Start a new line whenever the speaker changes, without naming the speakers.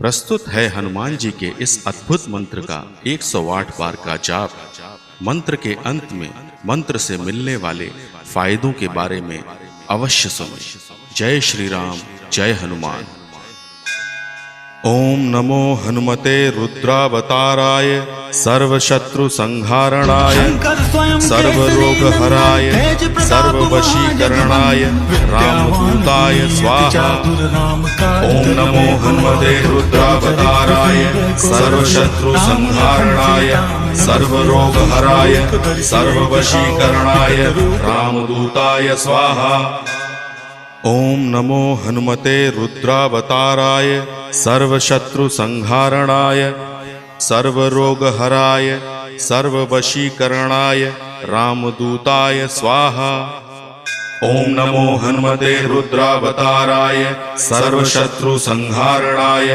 प्रस्तुत है हनुमान जी के इस अद्भुत मंत्र का 108 बार का जाप। मंत्र के अंत में मंत्र से मिलने वाले फायदों के बारे में अवश्य सुनो। जय श्री राम, जय हनुमान। ओम नमो हनुमते रुद्रावताराय सर्वशत्रु संहारणाय सर्वरोगहराय सर्ववशीकरणाय रामदूताय स्वाहा। ओम नमो हनुमते रुद्रावताराय सर्वशत्रु संहारणाय सर्वरोगहराय सर्ववशीकरणाय रामदूताय स्वाहा। ओम नमो हनुमते रुद्रावताराय सर्वशत्रु संहारणाय सर्वरोगहराय सर्ववशीकरणाय रामदूताय स्वाहा। ओम नमो हनुमते रुद्रावताराय सर्वशत्रु संहारणाय